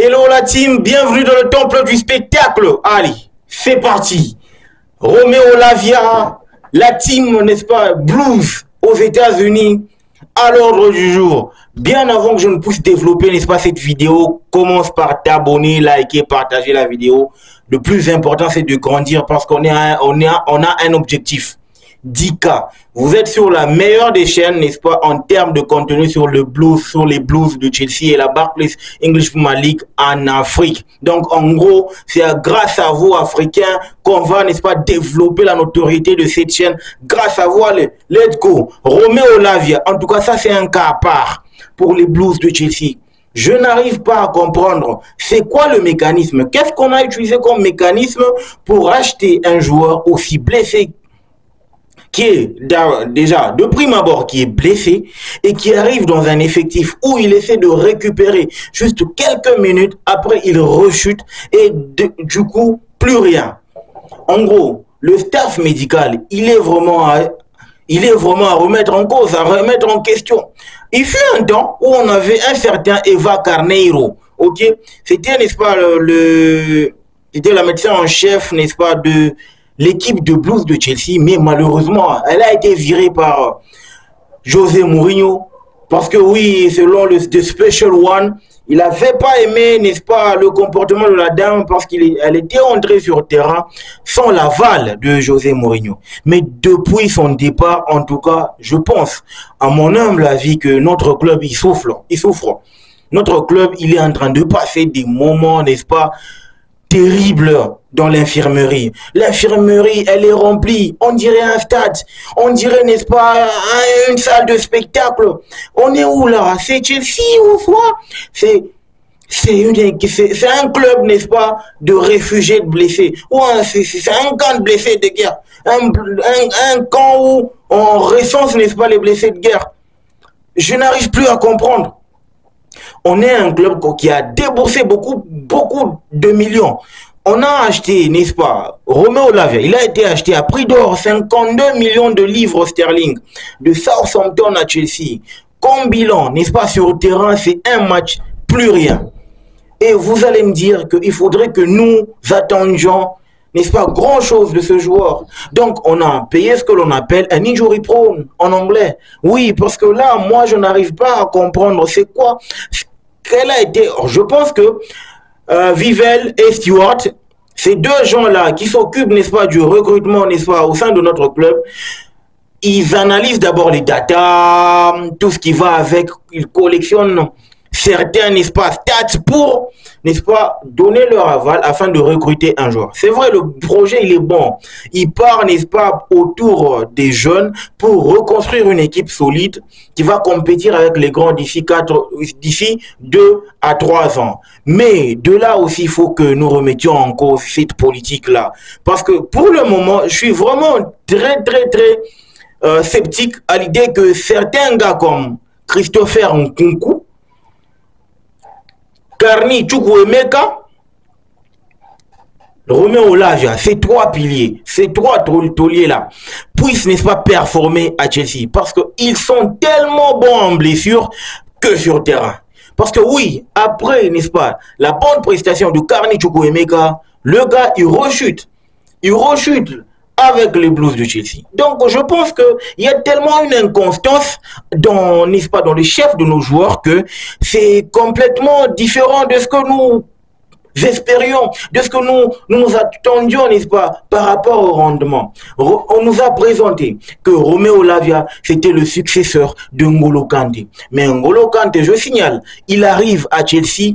Hello la team, bienvenue dans le temple du spectacle. Allez, c'est parti. Roméo Lavia, la team, n'est-ce pas, blues aux États-Unis, à l'ordre du jour. Bien avant que je ne puisse développer, n'est-ce pas, cette vidéo, commence par t'abonner, liker, partager la vidéo. Le plus important, c'est de grandir parce qu'on a un objectif. 10K. Vous êtes sur la meilleure des chaînes, n'est-ce pas, en termes de contenu sur le blues, sur les blues de Chelsea et la Barclays English Premier League en Afrique. Donc, en gros, c'est grâce à vous, Africains, qu'on va, n'est-ce pas, développer la notoriété de cette chaîne. Grâce à vous, allez, let's go. Roméo Lavia. En tout cas, ça, c'est un cas à part pour les blues de Chelsea. Je n'arrive pas à comprendre c'est quoi le mécanisme. Qu'est-ce qu'on a utilisé comme mécanisme pour acheter un joueur aussi blessé qui est déjà de prime abord qui est blessé et qui arrive dans un effectif où il essaie de récupérer juste quelques minutes, après il rechute et du coup plus rien. En gros, le staff médical, il est vraiment à remettre en cause, à remettre en question. Il fut un temps où on avait un certain Eva Carneiro, ok? C'était, n'est-ce pas, c'était la médecin en chef, n'est-ce pas, de l'équipe de blues de Chelsea, mais malheureusement, elle a été virée par José Mourinho, parce que oui, selon The Special One, il n'avait pas aimé, n'est-ce pas, le comportement de la dame, parce qu'elle était entrée sur le terrain sans l'aval de José Mourinho. Mais depuis son départ, en tout cas, je pense, à mon humble avis, que notre club, il souffre. Notre club, il est en train de passer des moments, n'est-ce pas, terrible dans l'infirmerie. L'infirmerie, elle est remplie. On dirait un stade. On dirait, n'est-ce pas, une salle de spectacle. On est où là? C'est Chelsea ou quoi? C'est un club, n'est-ce pas, de réfugiés, de blessés. Ou c'est un camp de blessés de guerre. Un camp où on recense, n'est-ce pas, les blessés de guerre. Je n'arrive plus à comprendre. On est un club qui a déboursé beaucoup de millions. On a acheté, n'est-ce pas, Roméo Lavia. Il a été acheté à prix d'or 52 millions de livres sterling de Southampton à Chelsea. Comme bilan, n'est-ce pas, sur le terrain, c'est un match, plus rien. Et vous allez me dire qu'il faudrait que nous attendions, n'est-ce pas, grand-chose de ce joueur. Donc, on a payé ce que l'on appelle un injury prone en anglais. Oui, parce que là, moi, je n'arrive pas à comprendre c'est quoi. Quelle a été. Je pense que Vivel et Stewart, ces deux gens-là qui s'occupent, n'est-ce pas, du recrutement, n'est-ce pas, au sein de notre club, ils analysent d'abord les datas, tout ce qui va avec, ils collectionnent certains, n'est-ce pas, stats pour, n'est-ce pas, donner leur aval afin de recruter un joueur. C'est vrai, le projet, il est bon. Il part, n'est-ce pas, autour des jeunes pour reconstruire une équipe solide qui va compétir avec les grands d'ici 2 à 3 ans. Mais de là aussi, il faut que nous remettions en cause cette politique-là. Parce que pour le moment, je suis vraiment très sceptique à l'idée que certains gars comme Christopher Nkunku, Carney Chukwuemeka, Roméo Lavia, ces trois piliers, ces trois tauliers-là, puissent, n'est-ce pas, performer à Chelsea. Parce qu'ils sont tellement bons en blessure que sur terrain. Parce que oui, après, n'est-ce pas, la bonne prestation de Carney Chukwuemeka, le gars, il rechute. Il rechute avec les Blues de Chelsea. Donc, je pense qu'il y a tellement une inconstance dans, n'est-ce pas, dans les chefs de nos joueurs que c'est complètement différent de ce que nous espérions, de ce que nous attendions, n'est-ce pas, par rapport au rendement. On nous a présenté que Roméo Lavia, c'était le successeur de N'Golo Kanté. Mais N'Golo Kanté, je signale, il arrive à Chelsea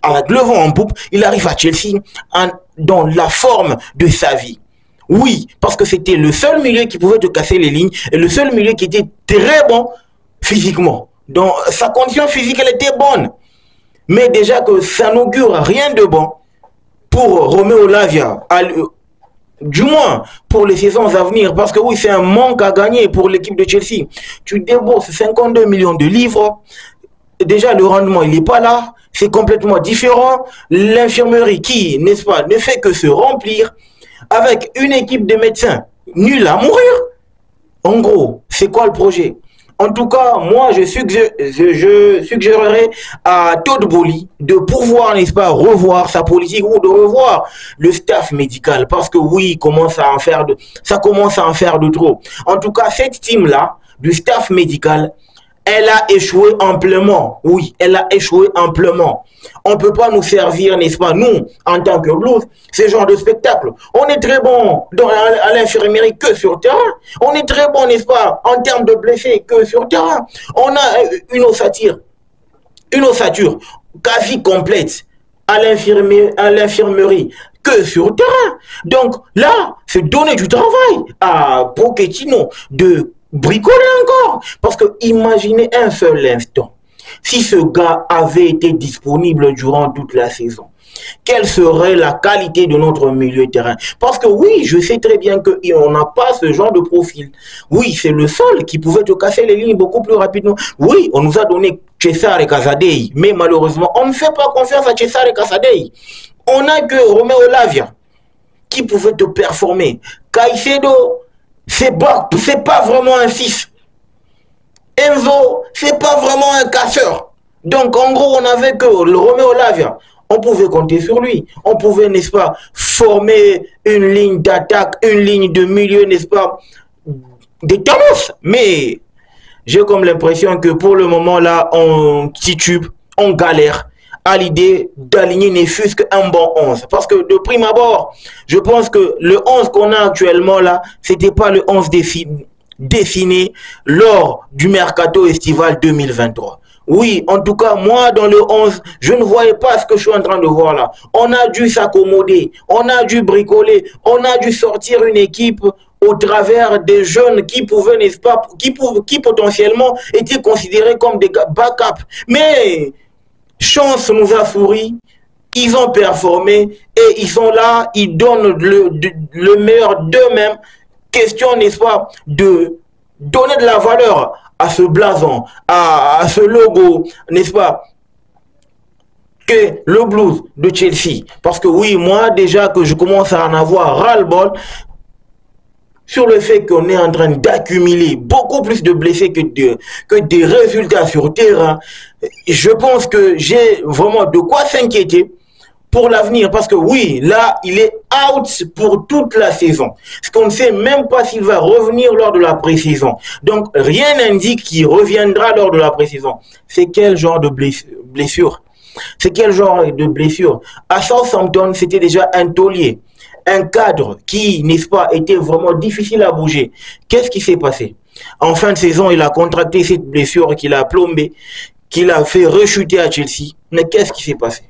avec le vent en poupe, il arrive à Chelsea dans la forme de sa vie. Oui, parce que c'était le seul milieu qui pouvait te casser les lignes et le seul milieu qui était très bon physiquement. Donc, sa condition physique, elle était bonne. Mais déjà que ça n'augure rien de bon pour Roméo Lavia, du moins pour les saisons à venir. Parce que oui, c'est un manque à gagner pour l'équipe de Chelsea. Tu débourses 52 millions de livres. Déjà, le rendement, il n'est pas là. C'est complètement différent. L'infirmerie qui, n'est-ce pas, ne fait que se remplir avec une équipe de médecins nuls à mourir. En gros, c'est quoi le projet? En tout cas, moi, je suggérerais à Todd Boehly de pouvoir, n'est-ce pas, revoir sa politique ou de revoir le staff médical. Parce que oui, ça commence à en faire de trop. En tout cas, cette team-là, du staff médical, elle a échoué amplement. Oui, elle a échoué amplement. On ne peut pas nous servir, n'est-ce pas, nous, en tant que Blues, ce genre de spectacle. On est très bon à l'infirmerie que sur terrain. On est très bon, n'est-ce pas, en termes de blessés que sur terrain. On a une ossature quasi complète à l'infirmerie que sur terrain. Donc là, c'est donner du travail à Pochettino de bricoler encore. Parce que imaginez un seul instant, si ce gars avait été disponible durant toute la saison, quelle serait la qualité de notre milieu de terrain? Parce que oui, je sais très bien qu'on n'a pas ce genre de profil. Oui, c'est le seul qui pouvait te casser les lignes beaucoup plus rapidement. Oui, on nous a donné Cesare Casadei, mais malheureusement, on ne fait pas confiance à Cesare Casadei. On n'a que Romeo Lavia qui pouvait te performer. Caicedo, c'est pas vraiment un 6. Enzo, c'est pas vraiment un casseur. Donc, en gros, on avait que le Romeo Lavia. On pouvait compter sur lui. On pouvait, n'est-ce pas, former une ligne d'attaque, une ligne de milieu, n'est-ce pas, des Thanos. Mais j'ai comme l'impression que pour le moment, là, on titube, on galère à l'idée d'aligner ne fût-ce qu'un bon 11. Parce que de prime abord, je pense que le 11 qu'on a actuellement là, c'était pas le 11 dessiné lors du mercato estival 2023. Oui, en tout cas, moi, dans le 11, je ne voyais pas ce que je suis en train de voir là. On a dû s'accommoder, on a dû bricoler, on a dû sortir une équipe au travers des jeunes qui pouvaient, n'est-ce pas, qui potentiellement étaient considérés comme des backups. Mais chance nous a souri, ils ont performé et ils sont là, ils donnent le meilleur d'eux-mêmes. Question, n'est-ce pas, de donner de la valeur à ce blason, à ce logo, n'est-ce pas, que le Blues de Chelsea. Parce que oui, moi déjà que je commence à en avoir ras-le-bol sur le fait qu'on est en train d'accumuler beaucoup plus de blessés que des résultats sur terrain. Je pense que j'ai vraiment de quoi s'inquiéter pour l'avenir, parce que oui, là, il est out pour toute la saison. Parce qu'on ne sait même pas s'il va revenir lors de la pré-saison. Donc, rien n'indique qu'il reviendra lors de la pré-saison. C'est quel genre de blessure? C'est quel genre de blessure? À Southampton, c'était déjà un taulier, un cadre qui, n'est-ce pas, était vraiment difficile à bouger. Qu'est-ce qui s'est passé? En fin de saison, il a contracté cette blessure qui l'a plombé, qui l'a fait rechuter à Chelsea. Mais qu'est-ce qui s'est passé?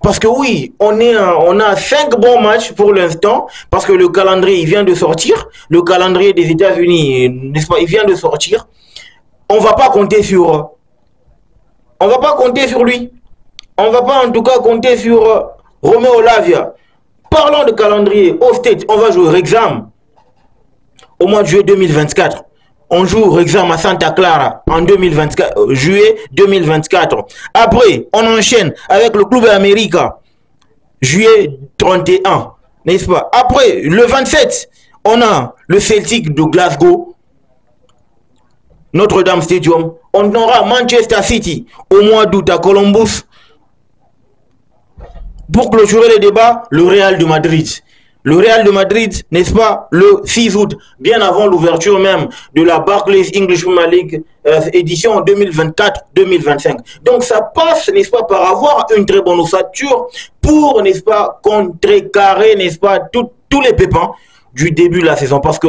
Parce que oui, on a 5 bons matchs pour l'instant, parce que le calendrier, il vient de sortir. Le calendrier des États-Unis, n'est-ce pas, il vient de sortir. On va pas compter sur lui. On va pas en tout cas compter sur Romeo Lavia. Parlons de calendrier. Au State, on va jouer Wrexham au mois de juillet 2024. On joue Wrexham à Santa Clara en 2024, juillet 2024. Après, on enchaîne avec le Club América, juillet 31, n'est-ce pas? Après, le 27, on a le Celtic de Glasgow, Notre-Dame Stadium. On aura Manchester City au mois d'août à Columbus. Pour clôturer les débats, le Real de Madrid. Le Real de Madrid, n'est-ce pas, le 6 août, bien avant l'ouverture même de la Barclays English Premier League édition 2024-2025. Donc ça passe, n'est-ce pas, par avoir une très bonne ossature pour, n'est-ce pas, contrecarrer, n'est-ce pas, tous les pépins du début de la saison. Parce que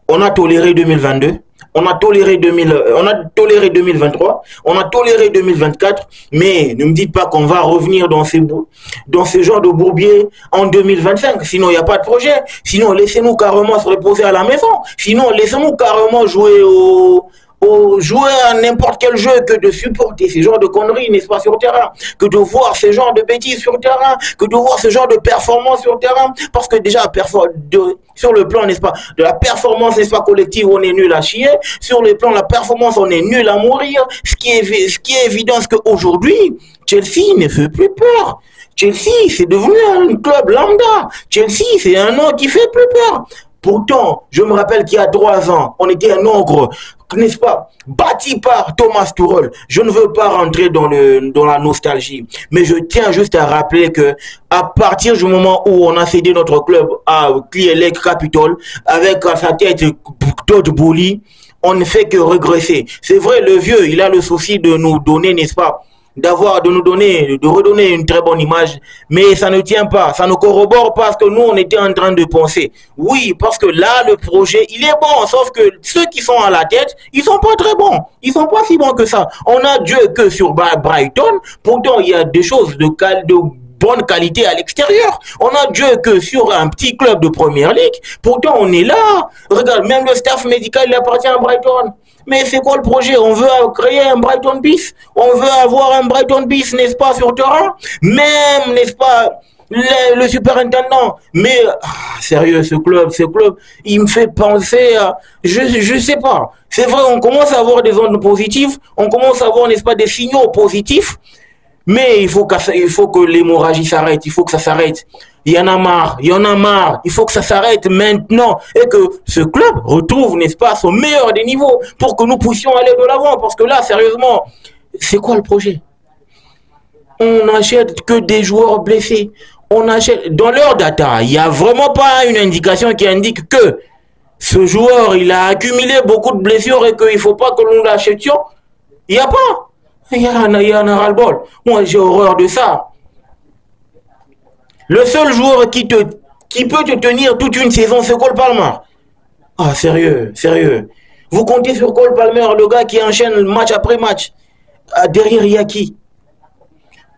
on a toléré 2022, on a toléré 2023, on a toléré 2024, mais ne me dites pas qu'on va revenir dans ce genre de bourbier en 2025. Sinon, il n'y a pas de projet. Sinon, laissez-nous carrément se reposer à la maison. Sinon, laissez-nous carrément jouer à n'importe quel jeu que de supporter ces genres de conneries, n'est-ce pas, sur terrain, que de voir ce genre de bêtises sur terrain, que de voir ce genre de performance sur terrain, parce que déjà, sur le plan, n'est-ce pas, de la performance, n'est-ce pas, collective, on est nul à chier. Sur le plan de la performance, on est nul à mourir. Ce qui est évident, c'est qu'aujourd'hui, Chelsea ne fait plus peur. Chelsea, c'est devenu un club lambda. Chelsea, c'est un nom qui fait plus peur. Pourtant, je me rappelle qu'il y a 3 ans, on était un ogre n'est-ce pas, bâti par Thomas Tuchel. Je ne veux pas rentrer dans la nostalgie, mais je tiens juste à rappeler que à partir du moment où on a cédé notre club à Clear Lake Capital, avec à sa tête Todd Boehly, on ne fait que regresser. C'est vrai, le vieux, il a le souci de nous donner, n'est-ce pas, de redonner une très bonne image, mais ça ne tient pas, ça ne corrobore pas ce que nous on était en train de penser. Oui, parce que là le projet il est bon, sauf que ceux qui sont à la tête, ils sont pas très bons, ils sont pas si bons que ça. On a Dieu que sur Brighton, pourtant il y a des choses de bonne qualité à l'extérieur. On a Dieu que sur un petit club de première ligue, pourtant on est là. Regarde, même le staff médical il appartient à Brighton. Mais c'est quoi le projet? On veut créer un Brighton bis. On veut avoir un Brighton bis, n'est-ce pas, sur terrain? Même, n'est-ce pas, le superintendant. Mais, sérieux, ce club, il me fait penser à... Je sais pas. C'est vrai, on commence à avoir des ondes positives. On commence à avoir, n'est-ce pas, des signaux positifs. Mais il faut que l'hémorragie s'arrête. Il faut que ça s'arrête. Il y en a marre, il faut que ça s'arrête maintenant et que ce club retrouve, n'est-ce pas, son meilleur des niveaux pour que nous puissions aller de l'avant. Parce que là, sérieusement, c'est quoi le projet? On n'achète que des joueurs blessés. On achète, dans leur data, il n'y a vraiment pas une indication qui indique que ce joueur, il a accumulé beaucoup de blessures et qu'il ne faut pas que nous l'achetions. Il n'y a pas. Il y en a ras-le-bol. Moi, j'ai horreur de ça. Le seul joueur qui peut te tenir toute une saison, c'est Cole Palmer. Ah, sérieux. Vous comptez sur Cole Palmer, le gars qui enchaîne match après match. Derrière, il y a qui?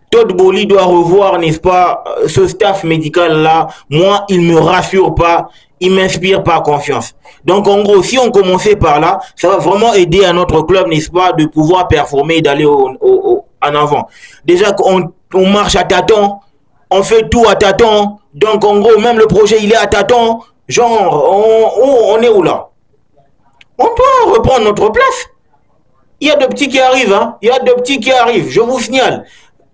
Todd Boehly doit revoir, n'est-ce pas, ce staff médical-là. Moi, il ne me rassure pas. Il ne m'inspire pas confiance. Donc, en gros, si on commençait par là, ça va vraiment aider à notre club, n'est-ce pas, de pouvoir performer et d'aller en avant. Déjà qu'on marche à tâtons. On fait tout à tâtons. Donc, en gros, même le projet, il est à tâtons. Genre, on est où là? On doit reprendre notre place. Il y a de petits qui arrivent, hein. Il y a de petits qui arrivent, je vous signale.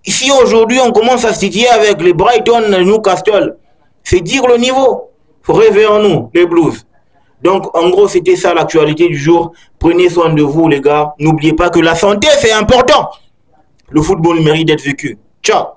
Si aujourd'hui, on commence à se titiller avec les Brighton, Newcastle, c'est dire le niveau. Réveillons-nous, les Blues. Donc, en gros, c'était ça l'actualité du jour. Prenez soin de vous, les gars. N'oubliez pas que la santé, c'est important. Le football mérite d'être vécu. Ciao.